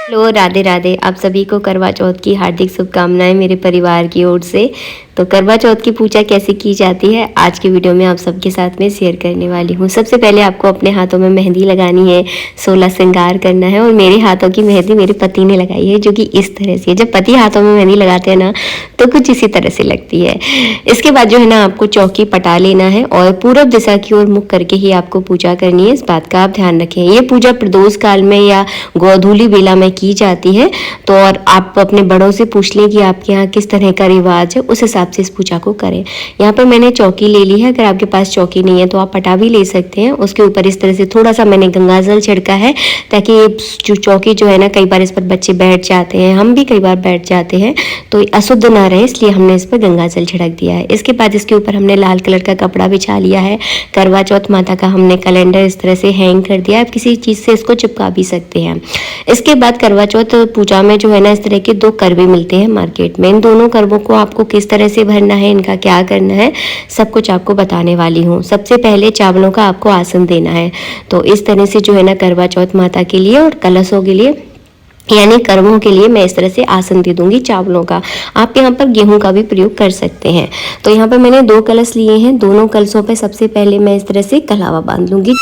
Hello, Radhe Radhe. आप सभी को करवा चौथ की हार्दिक शुभकामनाएं मेरे परिवार की ओर से। तो करवा चौथ की पूजा कैसे की जाती है आज की वीडियो में आप सबके साथ में शेयर करने वाली हूँ। सबसे पहले आपको अपने हाथों में मेहंदी लगानी है, 16 श्रृंगार करना है। और मेरे हाथों की मेहंदी मेरे पति ने लगाई है, जो कि इस तरह से है। जब पति हाथों में मेहंदी लगाते हैं ना, तो कुछ इसी तरह से लगती है। इसके बाद जो है ना, आपको चौकी पटा लेना है और पूर्व दिशा की ओर मुख करके ही आपको पूजा करनी है। इस बात का आप ध्यान रखें। ये पूजा प्रदोष काल में या गोधूली बेला में की जाती है। तो और आप अपने बड़ों से पूछ लें कि आपके यहाँ किस तरह का रिवाज है, उस हिसाब से इस पूजा को करें। यहाँ पर मैंने चौकी ले ली है। अगर आपके पास चौकी नहीं है तो आप पटा भी ले सकते हैं। उसके ऊपर इस तरह से थोड़ा सा मैंने गंगा जल छिड़का है, ताकि ये जो चौकी जो है ना, कई बार इस पर बच्चे बैठ जाते हैं, हम भी कई बार बैठ जाते हैं, तो अशुद्ध ना रहे, इसलिए हमने इस पर गंगा जल छिड़क दिया है। इसके बाद इसके ऊपर हमने लाल कलर का कपड़ा बिछा लिया है। करवा चौथ माता का हमने कैलेंडर इस तरह से हैंग कर दिया है। आप किसी चीज़ से इसको चिपका भी सकते हैं। इसके बाद करवा चौथ पूजा में जो है ना, इस तरह के 2 करवे मिलते हैं मार्केट में। इन दोनों करवों को आपको किस तरह से भरना है, इनका क्या करना है, सब कुछ आपको बताने वाली हूँ। सबसे पहले चावलों का आपको आसन देना है। तो इस तरह से जो है ना, करवा चौथ माता के लिए और कलशों के लिए यानी करवों के लिए मैं इस तरह से आसन दे दूंगी चावलों का। आप यहाँ पर गेहूं का भी प्रयोग कर सकते हैं। तो यहाँ पर मैंने 2 कलश लिए हैं। दोनों कलशों पे सबसे पहले मैं इस तरह से कलावा बांध लूंगी।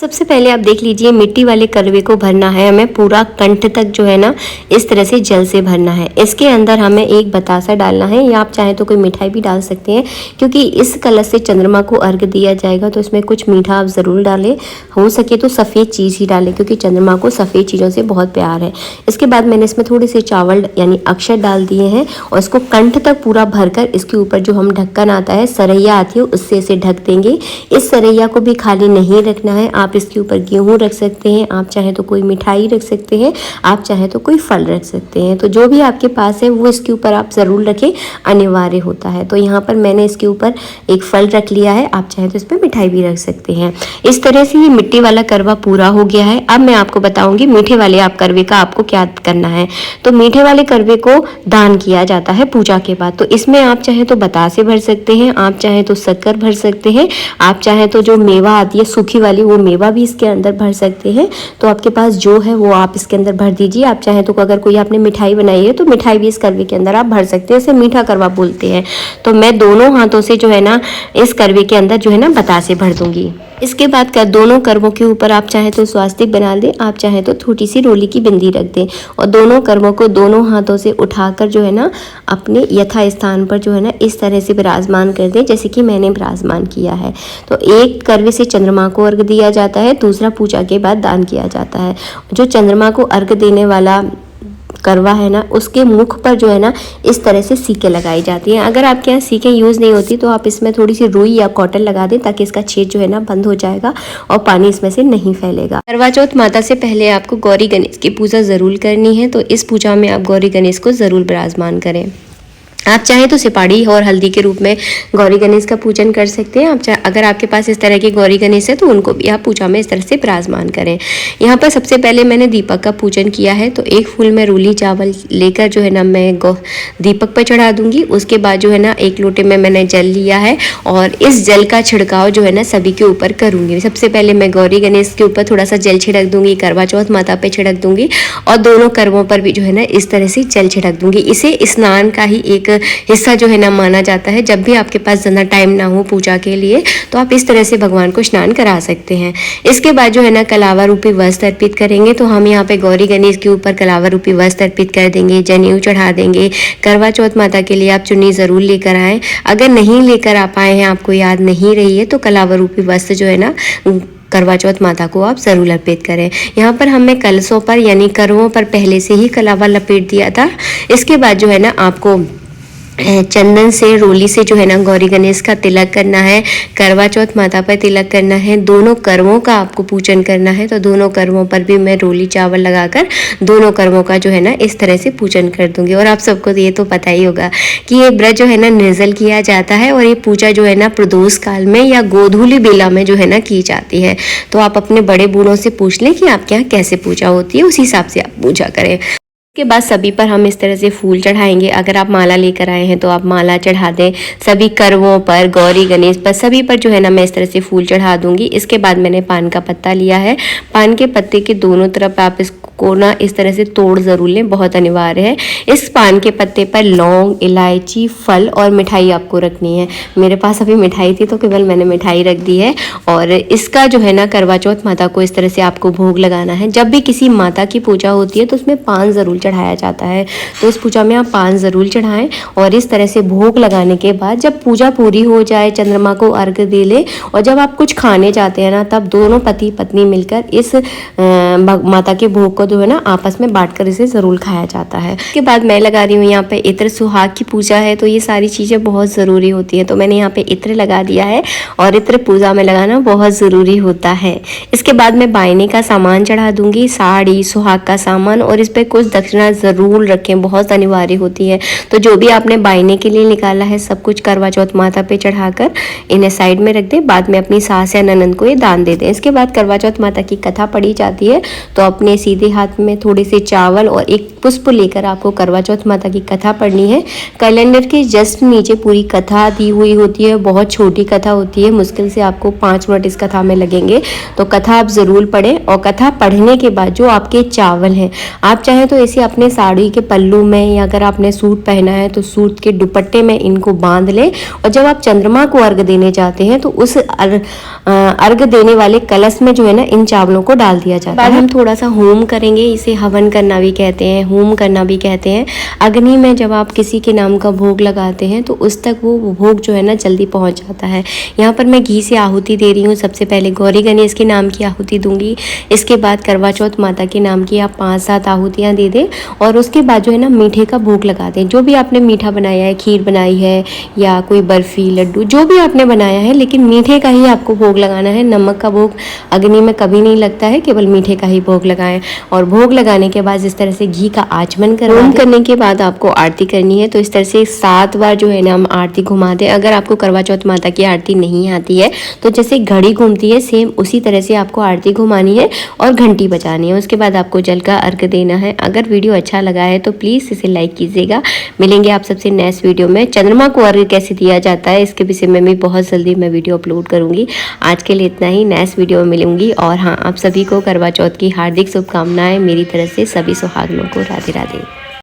सबसे पहले आप देख लीजिए, मिट्टी वाले करवे को भरना है हमें पूरा कंठ तक जो है ना, इस तरह से जल से भरना है। इसके अंदर हमें एक बतासा डालना है, या आप चाहे तो कोई मिठाई भी डाल सकते हैं, क्योंकि इस कलश से चंद्रमा को अर्घ दिया जाएगा। तो इसमें कुछ मीठा आप ज़रूर डालें, हो सके तो सफ़ेद चीज़ ही डालें, क्योंकि चंद्रमा को सफ़ेद चीज़ों से बहुत प्यार है। इसके बाद मैंने इसमें थोड़े से चावल यानी अक्षर डाल दिए हैं, और इसको कंठ तक पूरा भरकर इसके ऊपर जो हम ढक्कन आता है, सरैया आती है, उससे इसे ढक देंगे। इस सरैया को भी खाली नहीं रखना है। आप इसके ऊपर गेहूं रख सकते हैं, आप चाहे तो कोई मिठाई रख सकते हैं, आप चाहे तो कोई फल रख सकते हैं। तो जो भी आपके पास है वो इसके ऊपर आप ज़रूर रखें, अनिवार्य होता है। तो यहाँ पर मैंने इसके ऊपर एक फल रख लिया है, आप चाहे तो इस पर मिठाई भी रख सकते हैं। इस तरह से ये मिट्टी वाला करवा पूरा हो गया है। अब मैं आपको बताऊंगी मीठे वाले आप करवे का आपको क्या करना है। तो मीठे वाले करवे को दान किया जाता है पूजा के बाद। तो इसमें आप चाहे तो बतासे भर सकते हैं, आप चाहे तो शक्कर भर सकते हैं, आप चाहे तो जो मेवा आती है सूखी वाली, वो मेवा भी इसके अंदर भर सकते हैं। तो आपके पास जो है वो आप इसके अंदर भर दीजिए। आप चाहे तो अगर कोई आपने मिठाई बनाई है तो मिठाई भी इस करवे के अंदर आप भर सकते हैं। इसे मीठा करवा बोलते हैं। तो मैं दोनों हाथों से जो है ना, इस करवे के अंदर जो है ना, बतासे भर दूंगी। इसके बाद का दोनों करवों के ऊपर आप चाहे तो स्वास्तिक बना दें, आप चाहे तो छोटी सी रोली की बिंदी रख दें, और दोनों करवों को दोनों हाथों से उठाकर जो है ना, अपने यथा स्थान पर जो है ना, इस तरह से विराजमान कर दें, जैसे कि मैंने विराजमान किया है। तो एक करवे से चंद्रमा को अर्घ दिया जाता है, दूसरा पूजा के बाद दान किया जाता है। जो चंद्रमा को अर्घ देने वाला करवा है ना, उसके मुख पर जो है ना, इस तरह से सीकें लगाई जाती हैं। अगर आपके यहाँ सीकें यूज़ नहीं होती तो आप इसमें थोड़ी सी रुई या कॉटन लगा दें, ताकि इसका छेद जो है ना बंद हो जाएगा और पानी इसमें से नहीं फैलेगा। करवा चौथ माता से पहले आपको गौरी गणेश की पूजा ज़रूर करनी है। तो इस पूजा में आप गौरी गणेश को ज़रूर विराजमान करें। आप चाहें तो सिपाड़ी और हल्दी के रूप में गौरी गणेश का पूजन कर सकते हैं। अगर आपके पास इस तरह के गौरी गणेश है तो उनको भी आप पूजा में इस तरह से विराजमान करें। यहाँ पर सबसे पहले मैंने दीपक का पूजन किया है। तो एक फूल में रूली चावल लेकर जो है ना, मैं दीपक पर चढ़ा दूंगी। उसके बाद जो है ना, एक लोटे में मैंने जल लिया है, और इस जल का छिड़काव जो है ना, सभी के ऊपर करूँगी। सबसे पहले मैं गौरी गणेश के ऊपर थोड़ा सा जल छिड़क दूंगी, करवा चौथ माता पर छिड़क दूंगी, और दोनों करवों पर भी जो है ना, इस तरह से जल छिड़क दूंगी। इसे स्नान का ही एक हिस्सा जो है ना माना जाता है। जब भी आपके पास ज़्यादा टाइम ना हो पूजा के लिए, तो आप इस तरह से भगवान को स्नान करा सकते हैं। इसके बाद जो है ना, कलावा रूपी वस्त्र अर्पित करेंगे। तो हम यहाँ पे गौरी गणेश के ऊपर कलावा रूपी वस्त्र अर्पित कर देंगे, जनेऊ चढ़ा देंगे। करवा चौथ माता के लिए आप चुन्नी ज़रूर लेकर आएँ। अगर नहीं लेकर आ पाए हैं, आपको याद नहीं रही है, तो कलावा रूपी वस्त्र जो है ना, करवा चौथ माता को आप ज़रूर अर्पित करें। यहाँ पर हमने कलशों पर यानी करवों पर पहले से ही कलावा लपेट दिया था। इसके बाद जो है ना, आपको चंदन से, रोली से जो है ना, गौरी गणेश का तिलक करना है, करवा चौथ माता पर तिलक करना है, दोनों करवों का आपको पूजन करना है। तो दोनों करवों पर भी मैं रोली चावल लगाकर दोनों करवों का जो है ना, इस तरह से पूजन कर दूंगी। और आप सबको ये तो पता ही होगा कि ये व्रत जो है ना, निर्जल किया जाता है, और ये पूजा जो है ना, प्रदोष काल में या गोधूली बेला में जो है ना, की जाती है। तो आप अपने बड़े बूढ़ों से पूछ लें कि आपके यहाँ कैसे पूजा होती है, उस हिसाब से आप पूजा करें। के बाद सभी पर हम इस तरह से फूल चढ़ाएंगे। अगर आप माला लेकर आए हैं तो आप माला चढ़ा दें। सभी करवों पर, गौरी गणेश पर, सभी पर जो है ना मैं इस तरह से फूल चढ़ा दूंगी। इसके बाद मैंने पान का पत्ता लिया है। पान के पत्ते के दोनों तरफ आप इसको ना इस तरह से तोड़ ज़रूर लें, बहुत अनिवार्य है। इस पान के पत्ते पर लौंग, इलायची, फल और मिठाई आपको रखनी है। मेरे पास अभी मिठाई थी तो केवल मैंने मिठाई रख दी है। और इसका जो है ना करवा चौथ माता को इस तरह से आपको भोग लगाना है। जब भी किसी माता की पूजा होती है तो उसमें पान ज़रूर चढ़ाया जाता है, तो इस पूजा में आप पान ज़रूर चढ़ाएं। और इस तरह से भोग लगाने के बाद जब पूजा पूरी हो जाए, चंद्रमा को अर्घ दे ले और जब आप कुछ खाने जाते हैं ना, तब दोनों पति पत्नी मिलकर इस माता के भोग को जो है ना आपस में बांटकर इसे ज़रूर खाया जाता है। उसके बाद मैं लगा रही हूँ यहाँ पे इत्र। सुहाग की पूजा है तो ये सारी चीज़ें बहुत ज़रूरी होती हैं, तो मैंने यहाँ पे इत्र लगा दिया है और इत्र पूजा में लगाना बहुत ज़रूरी होता है। इसके बाद मैं बायने का सामान चढ़ा दूंगी, साड़ी, सुहाग का सामान, और इस पर कुछ दक्षिणा ज़रूर रखें, बहुत अनिवार्य होती है। तो जो भी आपने बायने के लिए निकाला है सब कुछ करवा चौथ माता पे चढ़ाकर इन्हें साइड में रख दें। बाद में अपनी सास या ननंद को ये दान दे दें। इसके बाद करवा चौथ माता की कथा पढ़ी जाती है, तो अपने सीधे हाथ में थोड़े से चावल और एक पुष्प लेकर आपको करवा चौथ माता की कथा पढ़नी है। कैलेंडर के जस्ट नीचे पूरी कथा दी हुई होती है, बहुत छोटी कथा होती है, मुश्किल से आपको 5 मिनट इस कथा में लगेंगे। तो कथा आप ज़रूर पढ़ें। और कथा पढ़ने के बाद जो आपके चावल हैं, आप चाहें तो इसे अपने साड़ी के पल्लू में, या अगर आपने सूट पहना है तो सूट के दुपट्टे में इनको बांध लें। और जब आप चंद्रमा को अर्घ देने जाते हैं तो उस अर्घ देने वाले कलश में जो है ना इन चावलों को डाल दिया जाता है। हम थोड़ा सा होम करेंगे, इसे हवन करना भी कहते हैं, होम करना भी कहते हैं। अग्नि में जब आप किसी के नाम का भोग लगाते हैं तो उस तक वो भोग जो है ना जल्दी पहुंच जाता है। यहाँ पर मैं घी से आहुति दे रही हूँ। सबसे पहले गौरी गणेश के नाम की आहुति दूंगी। इसके बाद करवा चौथ माता के नाम की आप 5-7 आहुतियाँ दे दें और उसके बाद जो है ना मीठे का भोग लगा दें। जो भी आपने मीठा बनाया है, खीर बनाई है या कोई बर्फ़ी, लड्डू, जो भी आपने बनाया है, लेकिन मीठे का ही आपको भोग लगाना है। नमक का भोग अग्नि में कभी नहीं लगता है, केवल मीठे का ही भोग लगाएं। और भोग लगाने के बाद इस तरह से घी का आचमन करने के बाद आपको आरती करनी है। तो इस तरह से 7 बार जो है ना हम आरती घुमा दें। अगर आपको करवा चौथ माता की आरती नहीं आती है तो जैसे घड़ी घूमती है सेम उसी तरह से आपको आरती घुमानी है और घंटी बजानी है। उसके बाद आपको जल का अर्घ देना है। अगर वीडियो अच्छा लगा है तो प्लीज़ इसे लाइक कीजिएगा। मिलेंगे आप सबसे नेक्स्ट वीडियो में। चंद्रमा को अर्घ कैसे दिया जाता है इसके विषय में भी बहुत जल्दी मैं वीडियो अपलोड करूँगी। आज के लिए इतना ही, नेक्स्ट वीडियो में मिलूंगी। और हाँ, आप सभी को करवा चौथ की हार्दिक शुभकामनाएं मेरी तरफ से। सभी सुहागनों को राधे राधे।